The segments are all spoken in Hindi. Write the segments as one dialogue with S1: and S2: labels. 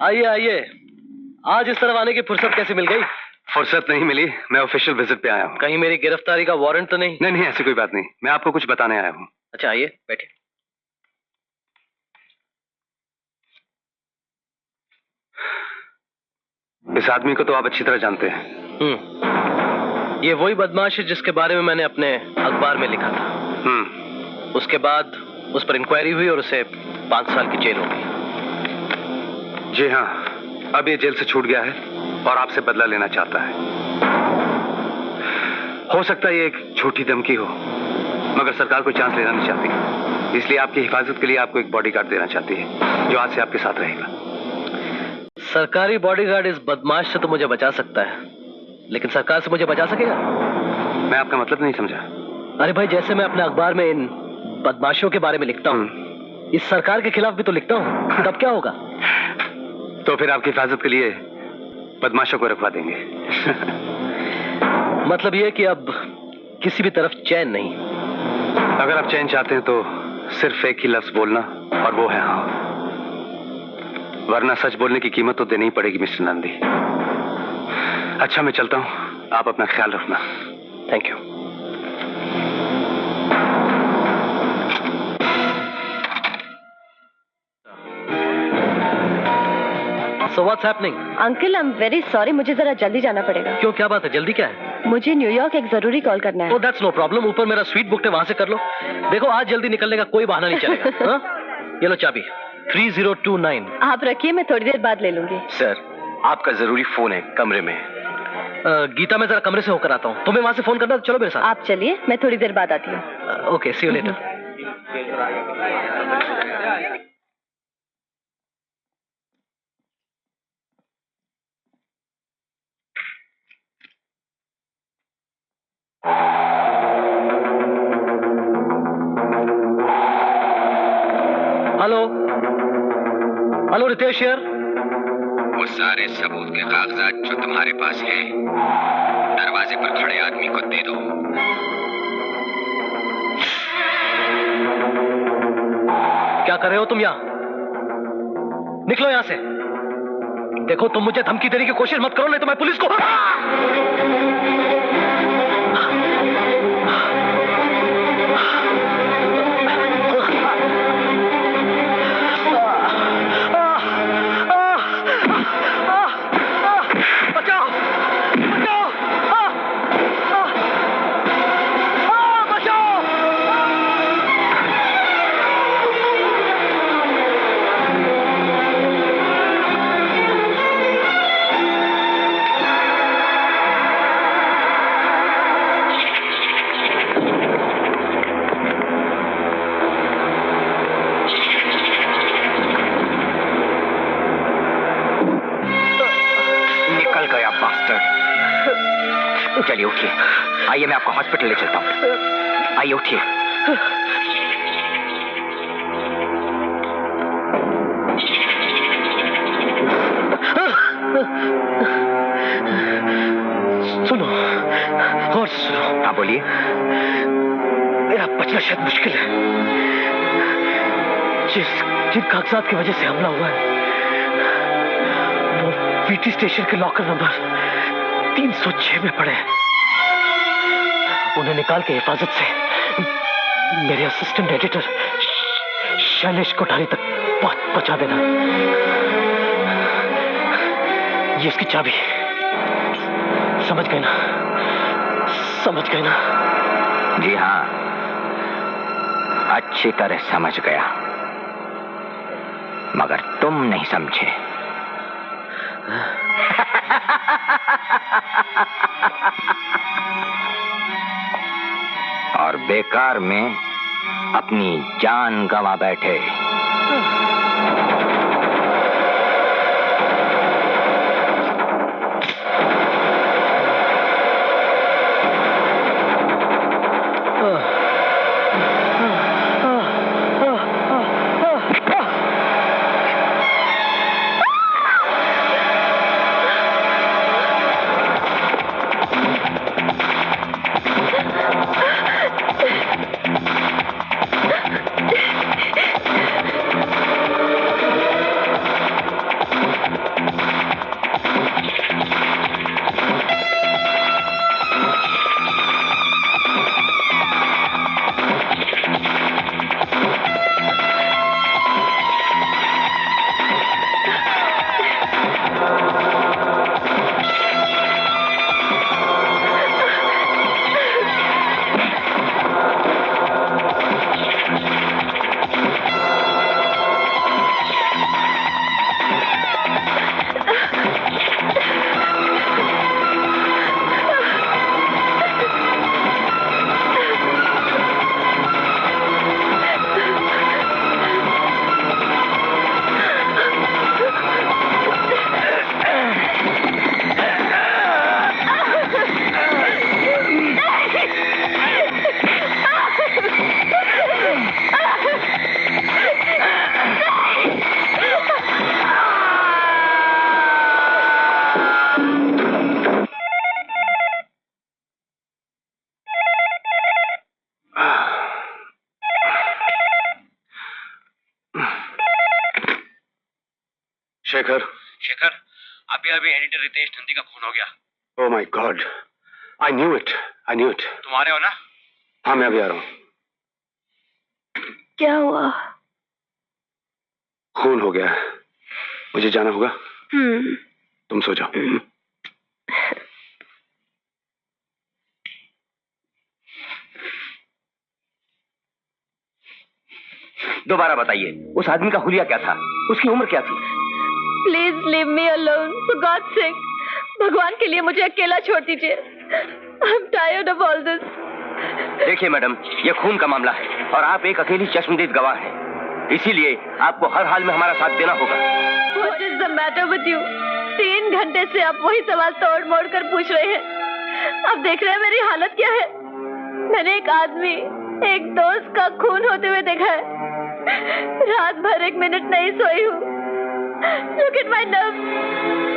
S1: आइए आइए। आज इस तरफ आने की फुर्सत कैसे मिल गई?
S2: फुर्सत नहीं मिली, मैं ऑफिशियल विजिट पे आया हूँ।
S1: कहीं मेरी गिरफ्तारी का वारंट तो नहीं?
S2: नहीं, ऐसी कोई बात नहीं, मैं आपको कुछ बताने आया हूँ।
S1: अच्छा आइए, बैठिए।
S2: इस आदमी को तो आप अच्छी तरह जानते हैं।
S1: ये वही बदमाश है जिसके बारे में मैंने अपने अखबार में लिखा था। उसके बाद उस पर इंक्वायरी हुई और उसे 5 साल की जेल हो गई।
S2: जी हाँ, अब ये जेल से छूट गया है और आपसे बदला लेना चाहता है। हो सकता है ये एक छोटी धमकी हो, मगर सरकार कोई चांस लेना नहीं चाहती, इसलिए आपकी हिफाजत के लिए आपको एक बॉडीगार्ड देना चाहती है जो आज से आपके साथ रहेगा।
S1: सरकारी बॉडीगार्ड इस बदमाश से तो मुझे बचा सकता है, लेकिन सरकार से मुझे बचा सकेगा?
S2: मैं आपका मतलब नहीं समझा।
S1: अरे भाई, जैसे मैं अपने अखबार में इन बदमाशों के बारे में लिखता हूँ, इस सरकार के खिलाफ भी तो लिखता हूँ, तब क्या होगा?
S2: तो फिर आपकी हिफाजत के लिए बदमाशों को रखवा देंगे।
S1: मतलब ये कि अब किसी भी तरफ चैन नहीं।
S2: अगर आप चैन चाहते हैं तो सिर्फ एक ही लफ्ज बोलना, और वो है हाँ। वरना सच बोलने की कीमत तो देनी ही पड़ेगी मिस्टर नंदी। अच्छा, मैं चलता हूं, आप अपना ख्याल रखना।
S1: Thank you. So what's happening?
S3: Uncle, I am very sorry, मुझे जरा जल्दी जाना पड़ेगा।
S1: क्यों, क्या बात है? जल्दी क्या है?
S3: मुझे न्यूयॉर्क एक जरूरी कॉल करना है।
S1: Oh, that's no problem. ऊपर मेरा स्वीट बुक है, वहां से कर लो। देखो, आज जल्दी निकलने का कोई बहाना नहीं चलेगा। हाँ? ये लो चाबी। 3029।
S3: आप रखिए, मैं थोड़ी देर बाद ले लूंगी।
S2: सर, आपका जरूरी फोन है कमरे में।
S1: गीता, मैं जरा कमरे से होकर आता हूँ, तुम्हें वहां से फोन करना, चलो मेरे साथ।
S3: आप चलिए, मैं थोड़ी देर बाद आती हूँ।
S1: Okay, see you later. Hello hello, Ritesh यार।
S4: वो सारे सबूत के कागजात जो तुम्हारे पास हैं, दरवाजे पर खड़े आदमी को दे दो।
S1: क्या कर रहे हो तुम यहाँ? निकलो यहाँ से। देखो, तुम मुझे धमकी देने की कोशिश मत करो, नहीं तो मैं पुलिस को।
S4: चलिए उठिए, आइए मैं आपको हॉस्पिटल ले चलता हूँ। आइए उठिए।
S1: सुनो और सुनो।
S4: हाँ बोलिए।
S1: मेरा बचना शायद मुश्किल है। जिन कागजात की वजह से हमला हुआ है, वो वीटी स्टेशन के लॉकर नंबर 306 में पड़े हैं। उन्हें निकाल के हिफाजत से मेरे असिस्टेंट एडिटर शैलेश कोठारी तक पहुंचा देना। ये इसकी चाबी। समझ गए ना? समझ गए ना?
S4: जी हाँ, अच्छी तरह समझ गया, मगर तुम नहीं समझे। और बेकार में अपनी जान गंवा बैठे।
S2: शेखर।
S4: शेखर, अभी अभी एडिटर रितेश नंदी का खून हो गया।
S2: Oh my God, I knew it.
S4: तुम आ रहे हो ना?
S2: हाँ, मैं अभी आ रहा हूँ।
S3: क्या हुआ?
S2: खून हो गया, मुझे जाना होगा।
S3: हम्म।
S2: तुम सो जाओ।
S1: दोबारा बताइए, उस आदमी का हुलिया क्या था? उसकी उम्र क्या थी?
S3: Please leave me alone for God sake. भगवान के लिए मुझे अकेला छोड़ दीजिए। I am tired of all this.
S1: देखिए मैडम, ये खून का मामला है और आप एक अकेली चश्मदीद गवाह हैं, इसीलिए आपको हर हाल में हमारा साथ देना होगा।
S3: What is the matter with you? 3 घंटे से आप वही सवाल तोड़ मोड़ कर पूछ रहे हैं। आप देख रहे हैं मेरी हालत क्या है। मैंने एक आदमी, एक दोस्त का खून होते हुए देखा है। रात भर 1 मिनट नहीं सोई हूँ। Look at my nerves.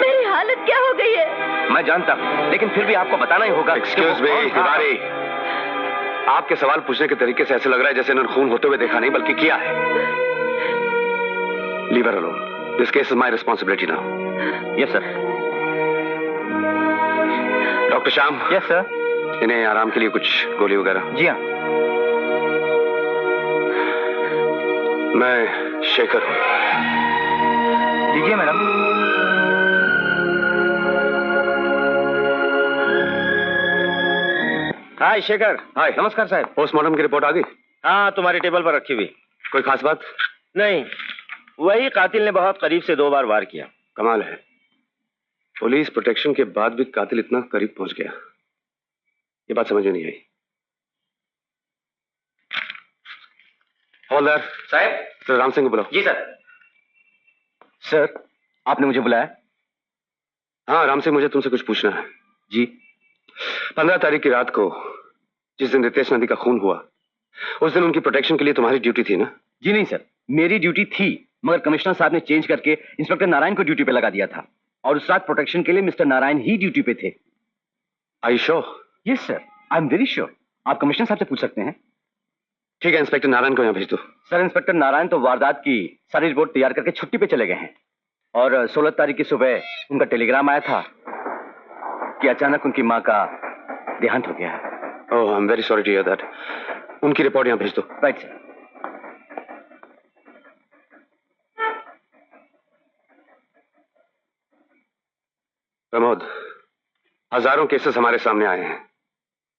S3: मेरी हालत क्या हो गई है?
S1: मैं जानता हूँ, लेकिन फिर भी आपको बताना ही होगा।
S2: एक्सक्यूज मी तिवारी, आपके सवाल पूछने के तरीके से ऐसे लग रहा है जैसे इन्होंने खून होते हुए देखा नहीं बल्कि किया है। Leave her alone, this case is my responsibility now.
S1: Yes sir.
S2: Doctor Shyam.
S1: Yes sir.
S2: इन्हें आराम के लिए कुछ गोली वगैरह।
S1: जी हाँ।
S2: मैं शेखर हूँ।
S1: लीजिए मैडम।
S5: हाय शेखर।
S2: हाय।
S5: नमस्कार साहब।
S2: पोस्टमार्टम की रिपोर्ट आ गई?
S5: हाँ, तुम्हारी टेबल पर रखी हुई।
S2: कोई खास बात?
S5: नहीं, वही कातिल ने बहुत करीब से 2 बार वार किया।
S2: कमाल है, पुलिस प्रोटेक्शन के बाद भी कातिल इतना करीब पहुंच गया। ये बात समझ में नहीं आई। हवलदार
S1: साहब।
S2: सर राम सिंह को बुलाओ।
S1: जी सर। सर, आपने मुझे बुलाया?
S2: हाँ राम सिंह, मुझे तुमसे कुछ पूछना है।
S1: जी।
S2: 15 तारीख की रात को जिस दिन रितेश नंदी का खून हुआ, उस दिन उनकी प्रोटेक्शन के लिए तुम्हारी ड्यूटी थी ना?
S1: जी नहीं सर, मेरी ड्यूटी थी, मगर कमिश्नर साहब ने चेंज करके इंस्पेक्टर नारायण को ड्यूटी पे लगा दिया था और उस रात प्रोटेक्शन के लिए मिस्टर नारायण ही ड्यूटी पे थे।
S2: Are you sure?
S1: Yes sir, I am very sure. आप कमिश्नर साहब से पूछ सकते हैं।
S2: ठीक है, इंस्पेक्टर नारायण को यहाँ भेज दो।
S1: सर, इंस्पेक्टर नारायण तो वारदात की सारी रिपोर्ट तैयार करके छुट्टी पे चले गए हैं और 16 तारीख की सुबह उनका टेलीग्राम आया था कि अचानक उनकी माँ का देहांत हो गया है।
S2: Oh, I am very sorry to hear that. उनकी रिपोर्ट यहाँ भेज दो।
S1: Right sir.
S2: प्रमोद, हजारों केसेस हमारे सामने आए हैं,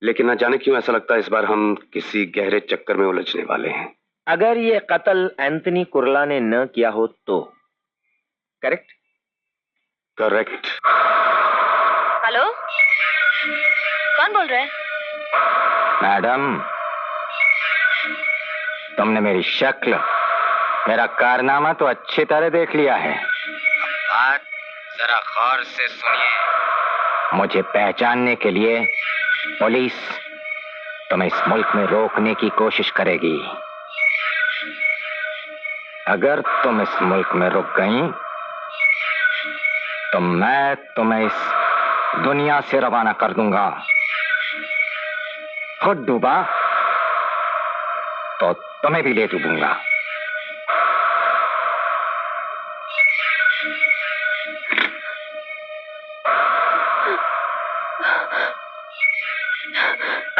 S2: लेकिन न जाने क्यों ऐसा लगता है इस बार हम किसी गहरे चक्कर में उलझने वाले हैं।
S5: अगर ये कत्ल एंथनी कुर्ला ने न किया हो तो? करेक्ट?
S2: करेक्ट।
S3: हेलो, कौन बोल रहा है?
S4: मैडम, तुमने मेरी शक्ल, मेरा कारनामा तो अच्छी तरह देख लिया है। अब बात जरा गौर से सुनिए। मुझे पहचानने के लिए पुलिस तुम्हें इस मुल्क में रोकने की कोशिश करेगी। अगर तुम इस मुल्क में रुक गई तो मैं तुम्हें इस दुनिया से रवाना कर दूंगा। खुद डूबा तो तुम्हें भी ले डूबूंगा।